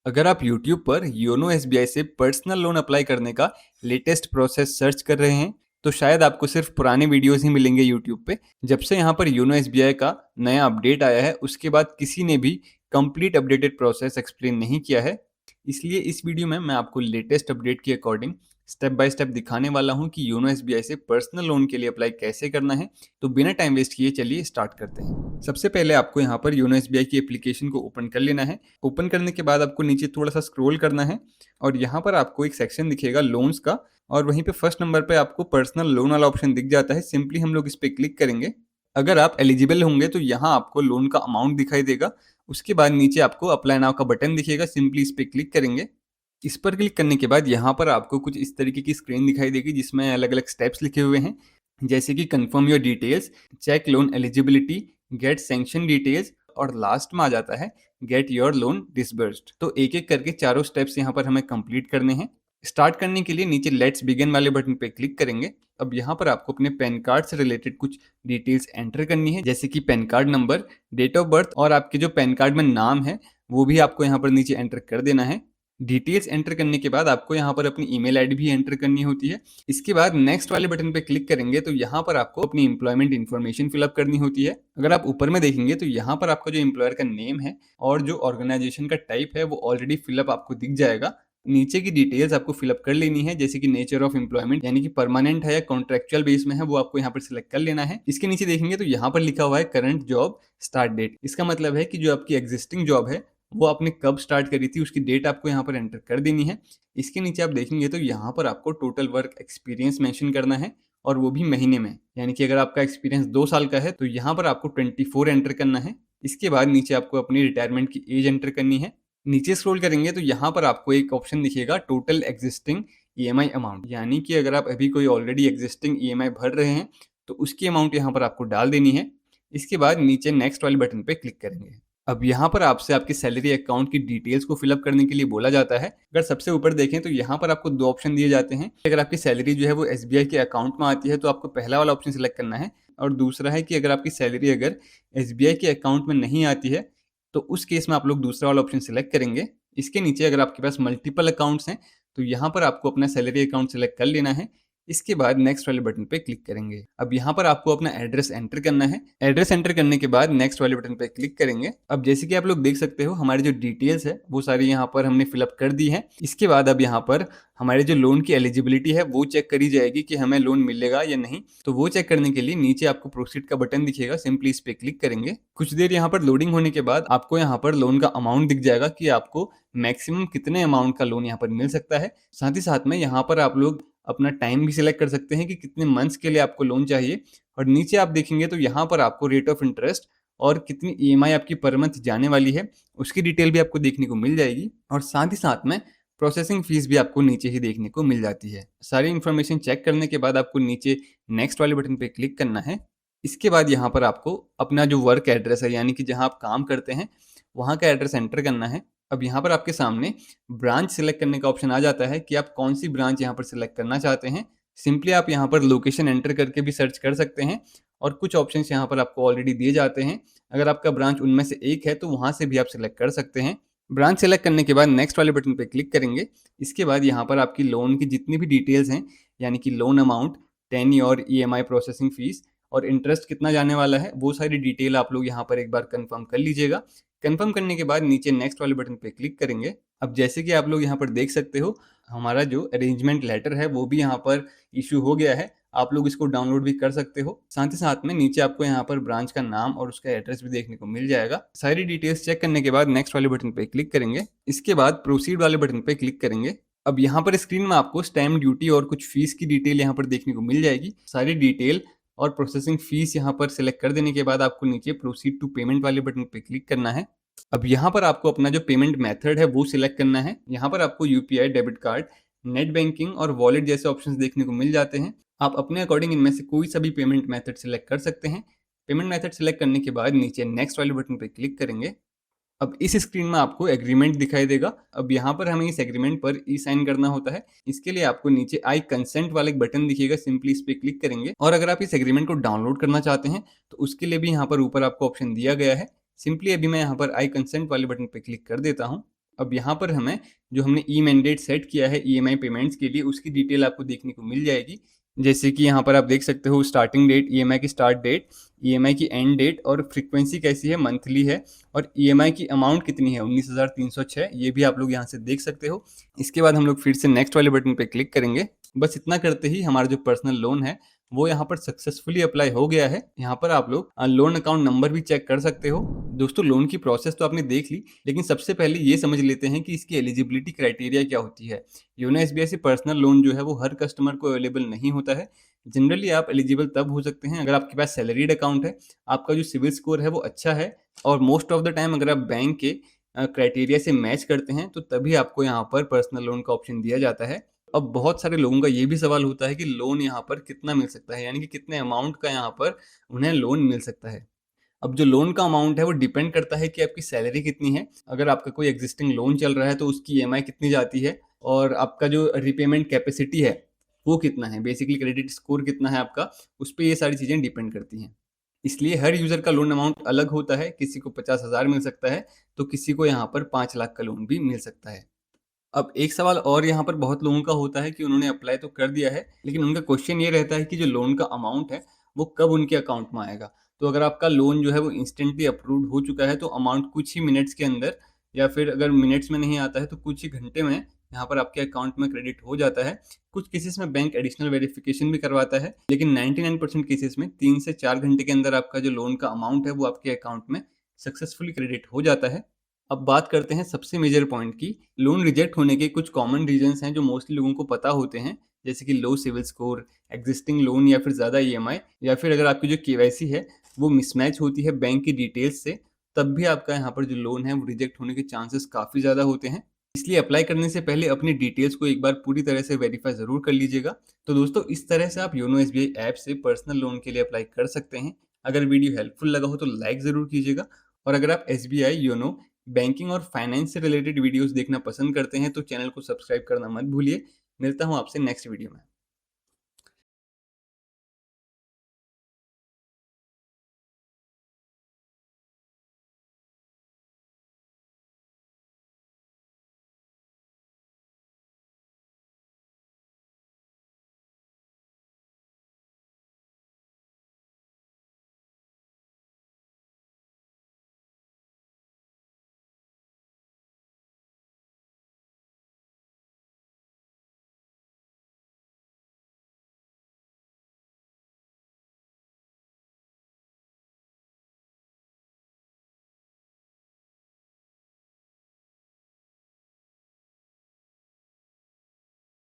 अगर आप YouTube पर योनो एसबीआई से पर्सनल लोन अप्लाई करने का लेटेस्ट प्रोसेस सर्च कर रहे हैं, तो शायद आपको सिर्फ पुराने वीडियोस ही मिलेंगे YouTube पे। जब से यहाँ पर योनो एसबीआई का नया अपडेट आया है, उसके बाद किसी ने भी कंप्लीट अपडेटेड प्रोसेस एक्सप्लेन नहीं किया है। इसलिए इस वीडियो में मैं आपको लेटेस्ट अपडेट के अकॉर्डिंग स्टेप बाय स्टेप दिखाने वाला हूँ कि योनो एसबीआई से पर्सनल लोन के लिए अप्लाई कैसे करना है। तो बिना टाइम वेस्ट किए चलिए स्टार्ट करते हैं। सबसे पहले आपको यहाँ पर योनो एसबीआई की एप्लीकेशन को ओपन कर लेना है। ओपन करने के बाद आपको नीचे थोड़ा सा स्क्रॉल करना है और यहाँ पर आपको एक सेक्शन दिखेगा लोन्स का, और वहीं पे फर्स्ट नंबर पे आपको पर्सनल लोन वाला ऑप्शन दिख जाता है। सिंपली हम लोग इस पर क्लिक करेंगे। अगर आप एलिजिबल होंगे तो यहाँ आपको लोन का अमाउंट दिखाई देगा। उसके बाद नीचे आपको अप्लाई नाउ का बटन दिखेगा, सिंपली इस पर क्लिक करेंगे। इस पर क्लिक करने के बाद यहाँ पर आपको कुछ इस तरीके की स्क्रीन दिखाई देगी जिसमें अलग अलग स्टेप्स लिखे हुए हैं, जैसे कि confirm your details, check loan eligibility, get sanction details, और लास्ट में आ जाता है गेट योर लोन डिसबर्स्ड। तो एक एक करके चारों स्टेप्स यहाँ पर हमें कंप्लीट करने हैं। स्टार्ट करने के लिए नीचे लेट्स बिगिन वाले बटन पे क्लिक करेंगे। अब यहाँ पर आपको अपने पैन कार्ड से रिलेटेड कुछ डिटेल्स एंटर करनी है, जैसे कि PAN card number, date of birth, और आपके जो पैन कार्ड में नाम है वो भी आपको यहाँ पर नीचे एंटर कर देना है। डिटेल्स एंटर करने के बाद आपको यहाँ पर अपनी ईमेल आईडी भी एंटर करनी होती है। इसके बाद नेक्स्ट वाले बटन पे क्लिक करेंगे तो यहाँ पर आपको अपनी एम्प्लॉयमेंट इन्फॉर्मेशन फिलअप करनी होती है। अगर आप ऊपर में देखेंगे तो यहाँ पर आपका जो एम्प्लॉयर का नेम है और जो ऑर्गेनाइजेशन का टाइप है वो ऑलरेडी फिलअप आपको दिख जाएगा। नीचे की डिटेल्स आपको फिलअप कर लेनी है, जैसे कि नेचर ऑफ एम्प्लॉयमेंट, यानी कि परमानेंट है या कॉन्ट्रेक्चुअल बेस में है, वो आपको यहाँ पर सिलेक्ट कर लेना है। इसके नीचे देखेंगे तो यहाँ पर लिखा हुआ है करंट जॉब स्टार्ट डेट। इसका मतलब है कि जो आपकी एग्जिस्टिंग जॉब है वो आपने कब स्टार्ट करी थी उसकी डेट आपको यहाँ पर एंटर कर देनी है। इसके नीचे आप देखेंगे तो यहाँ पर आपको टोटल वर्क एक्सपीरियंस मेंशन करना है, और वो भी महीने में। यानी कि अगर आपका एक्सपीरियंस 2 साल का है तो यहाँ पर आपको 24 एंटर करना है। इसके बाद नीचे आपको अपनी रिटायरमेंट की एज एंटर करनी है। नीचे स्क्रॉल करेंगे तो यहाँ पर आपको एक ऑप्शन दिखेगा टोटल एग्जिस्टिंग ईएमआई अमाउंट, यानी कि अगर आप अभी कोई ऑलरेडी एग्जिस्टिंग ईएमआई भर रहे हैं तो उसकी अमाउंट यहाँ पर आपको डाल देनी है। इसके बाद नीचे नेक्स्ट वाले बटन पे क्लिक करेंगे। अब यहाँ पर आपसे आपकी सैलरी अकाउंट की डिटेल्स को फिलअप करने के लिए बोला जाता है। अगर सबसे ऊपर देखें तो यहाँ पर आपको 2 ऑप्शन दिए जाते हैं। अगर आपकी सैलरी जो है वो एसबीआई के अकाउंट में आती है तो आपको पहला वाला ऑप्शन सिलेक्ट करना है, और दूसरा है कि अगर आपकी सैलरी अगर एसबीआई के अकाउंट में नहीं आती है तो उस केस में आप लोग दूसरा वाला ऑप्शन सिलेक्ट करेंगे। इसके नीचे अगर आपके पास मल्टीपल अकाउंट्स हैं तो यहाँ पर आपको अपना सैलरी अकाउंट सिलेक्ट कर लेना है। इसके बाद नेक्स्ट वाले बटन पे क्लिक करेंगे। अब यहाँ पर आपको अपना एड्रेस एंटर करना है। एड्रेस एंटर करने के बाद नेक्स्ट वाले बटन पे क्लिक करेंगे। अब जैसे कि आप लोग देख सकते हो हमारी जो डिटेल्स है वो सारी यहाँ पर हमने फिलअप कर दी है। इसके बाद अब यहाँ पर हमारे जो लोन की एलिजिबिलिटी है वो चेक करी जाएगी कि हमें लोन मिलेगा या नहीं। तो वो चेक करने के लिए नीचे आपको प्रोसीड का बटन दिखेगा, सिंपली इस पे क्लिक करेंगे। कुछ देर यहाँ पर लोडिंग होने के बाद आपको यहाँ पर लोन का अमाउंट दिख जाएगा कि आपको मैक्सिमम कितने अमाउंट का लोन यहाँ पर मिल सकता है। साथ ही साथ में यहाँ पर आप लोग अपना टाइम भी सिलेक्ट कर सकते हैं कि कितने मंथ्स के लिए आपको लोन चाहिए। और नीचे आप देखेंगे तो यहाँ पर आपको रेट ऑफ इंटरेस्ट और कितनी ईएमआई आपकी पर मंथ जाने वाली है उसकी डिटेल भी आपको देखने को मिल जाएगी, और साथ ही साथ में प्रोसेसिंग फीस भी आपको नीचे ही देखने को मिल जाती है। सारी इन्फॉर्मेशन चेक करने के बाद आपको नीचे नेक्स्ट वाले बटन पे क्लिक करना है। इसके बाद यहाँ पर आपको अपना जो वर्क एड्रेस है, यानी कि जहाँ आप काम करते हैं वहाँ का एड्रेस एंटर करना है। अब यहाँ पर आपके सामने ब्रांच सिलेक्ट करने का ऑप्शन आ जाता है कि आप कौन सी ब्रांच यहाँ पर सिलेक्ट करना चाहते हैं। सिंपली आप यहाँ पर लोकेशन एंटर करके भी सर्च कर सकते हैं, और कुछ ऑप्शंस यहाँ पर आपको ऑलरेडी दिए जाते हैं। अगर आपका ब्रांच उनमें से एक है तो वहाँ से भी आप सिलेक्ट कर सकते हैं। ब्रांच सेलेक्ट करने के बाद नेक्स्ट वाले बटन पे क्लिक करेंगे। इसके बाद यहाँ पर आपकी लोन की जितनी भी डिटेल्स हैं, यानी कि loan amount, tenure, EMI, processing fees और इंटरेस्ट कितना जाने वाला है, वो सारी डिटेल आप लोग यहाँ पर एक बार कंफर्म कर लीजिएगा। कंफर्म करने के बाद नीचे नेक्स्ट वाले बटन पे क्लिक करेंगे। अब जैसे कि आप लोग यहाँ पर देख सकते हो हमारा जो अरेंजमेंट लेटर है वो भी यहाँ पर इशू हो गया है। आप लोग इसको डाउनलोड भी कर सकते हो। साथ ही साथ में नीचे आपको यहाँ पर ब्रांच का नाम और उसका एड्रेस भी देखने को मिल जाएगा। सारी डिटेल्स चेक करने के बाद नेक्स्ट वाले बटन पे क्लिक करेंगे। इसके बाद प्रोसीड वाले बटन पे क्लिक करेंगे। अब यहाँ पर स्क्रीन में आपको स्टैम्प ड्यूटी और कुछ फीस की डिटेल यहाँ पर देखने को मिल जाएगी। सारी डिटेल और प्रोसेसिंग फीस यहाँ पर सिलेक्ट कर देने के बाद आपको नीचे प्रोसीड टू पेमेंट वाले बटन पे क्लिक करना है। अब यहाँ पर आपको अपना जो पेमेंट मेथड है वो सिलेक्ट करना है। यहाँ पर आपको UPI, debit card, net banking और वॉलेट जैसे ऑप्शंस देखने को मिल जाते हैं। आप अपने अकॉर्डिंग इनमें से कोई सा भी पेमेंट मेथड सिलेक्ट कर सकते हैं। पेमेंट मेथड सिलेक्ट करने के बाद नीचे नेक्स्ट वाले बटन पर क्लिक करेंगे। अब इस स्क्रीन में आपको एग्रीमेंट दिखाई देगा। अब यहाँ पर हमें इस एग्रीमेंट पर ई साइन करना होता है। इसके लिए आपको नीचे आई कंसेंट वाला एक बटन दिखेगा, सिंपली इस पे क्लिक करेंगे। और अगर आप इस एग्रीमेंट को डाउनलोड करना चाहते हैं तो उसके लिए भी यहाँ पर ऊपर आपको ऑप्शन दिया गया है। सिंपली अभी मैं यहाँ पर आई कंसेंट वाले बटन पे क्लिक कर देता हूँ। अब यहाँ पर हमें जो हमने ई मैंडेट सेट किया है ईएमआई पेमेंट्स के लिए, उसकी डिटेल आपको देखने को मिल जाएगी। जैसे कि यहाँ पर आप देख सकते हो स्टार्टिंग डेट, ईएमआई की स्टार्ट डेट, ईएमआई की एंड डेट और फ्रीक्वेंसी कैसी है, मंथली है, और ईएमआई की अमाउंट कितनी है 19,306, ये भी आप लोग यहाँ से देख सकते हो। इसके बाद हम लोग फिर से नेक्स्ट वाले बटन पे क्लिक करेंगे। बस इतना करते ही हमारा जो पर्सनल लोन है वो यहाँ पर सक्सेसफुली अप्लाई हो गया है। यहाँ पर आप लोग लोन अकाउंट नंबर भी चेक कर सकते हो। दोस्तों लोन की प्रोसेस तो आपने देख ली, लेकिन सबसे पहले ये समझ लेते हैं कि इसकी एलिजिबिलिटी क्राइटेरिया क्या होती है। योनो एसबीआई से पर्सनल लोन जो है वो हर कस्टमर को अवेलेबल नहीं होता है। जनरली आप एलिजिबल तब हो सकते हैं अगर आपके पास सैलरीड अकाउंट है, आपका जो सिविल स्कोर है वो अच्छा है, और मोस्ट ऑफ द टाइम अगर आप बैंक के क्राइटेरिया से मैच करते हैं तो तभी आपको यहाँ पर पर्सनल लोन का ऑप्शन दिया जाता है। अब बहुत सारे लोगों का ये भी सवाल होता है कि लोन यहाँ पर कितना मिल सकता है, यानी कि कितने अमाउंट का यहाँ पर उन्हें लोन मिल सकता है। अब जो लोन का अमाउंट है वो डिपेंड करता है कि आपकी सैलरी कितनी है। अगर आपका कोई एग्जिस्टिंग लोन चल रहा है तो उसकी ईएमआई कितनी जाती है, और आपका जो रिपेमेंट कैपेसिटी है वो कितना है, बेसिकली क्रेडिट स्कोर कितना है आपका, उस पर ये सारी चीज़ें डिपेंड करती हैं। इसलिए हर यूज़र का लोन अमाउंट अलग होता है। किसी को 50,000 मिल सकता है तो किसी को यहाँ पर 5 लाख का लोन भी मिल सकता है। अब एक सवाल और यहाँ पर बहुत लोगों का होता है कि उन्होंने अप्लाई तो कर दिया है, लेकिन उनका क्वेश्चन ये रहता है कि जो लोन का अमाउंट है वो कब उनके अकाउंट में आएगा। तो अगर आपका लोन जो है वो इंस्टेंटली अप्रूव्ड हो चुका है तो अमाउंट कुछ ही मिनट्स के अंदर, या फिर अगर मिनट्स में नहीं आता है तो कुछ ही घंटे में यहाँ पर आपके अकाउंट में क्रेडिट हो जाता है। कुछ केसेस में बैंक एडिशनल वेरिफिकेशन भी करवाता है, लेकिन 99% केसेस में 3 से 4 घंटे के अंदर आपका जो लोन का अमाउंट है वो आपके अकाउंट में सक्सेसफुली क्रेडिट हो जाता है। अब बात करते हैं सबसे मेजर पॉइंट की। लोन रिजेक्ट होने के कुछ कॉमन रीजंस हैं जो मोस्टली लोगों को पता होते हैं, जैसे कि लो सिविल स्कोर, एग्जिस्टिंग लोन या फिर ज़्यादा ईएमआई, या फिर अगर आपकी जो केवाईसी है वो मिसमैच होती है बैंक की डिटेल्स से, तब भी आपका यहाँ पर जो लोन है वो रिजेक्ट होने के चांसेस काफ़ी ज़्यादा होते हैं। इसलिए अप्लाई करने से पहले अपनी डिटेल्स को एक बार पूरी तरह से वेरीफाई ज़रूर कर लीजिएगा। तो दोस्तों इस तरह से आप योनो एसबीआई ऐप से पर्सनल लोन के लिए अप्लाई कर सकते हैं। अगर वीडियो हेल्पफुल लगा हो तो लाइक ज़रूर कीजिएगा, और अगर आप एसबीआई योनो बैंकिंग और फाइनेंस से रिलेटेड वीडियोस देखना पसंद करते हैं तो चैनल को सब्सक्राइब करना मत भूलिए। मिलता हूँ आपसे नेक्स्ट वीडियो में।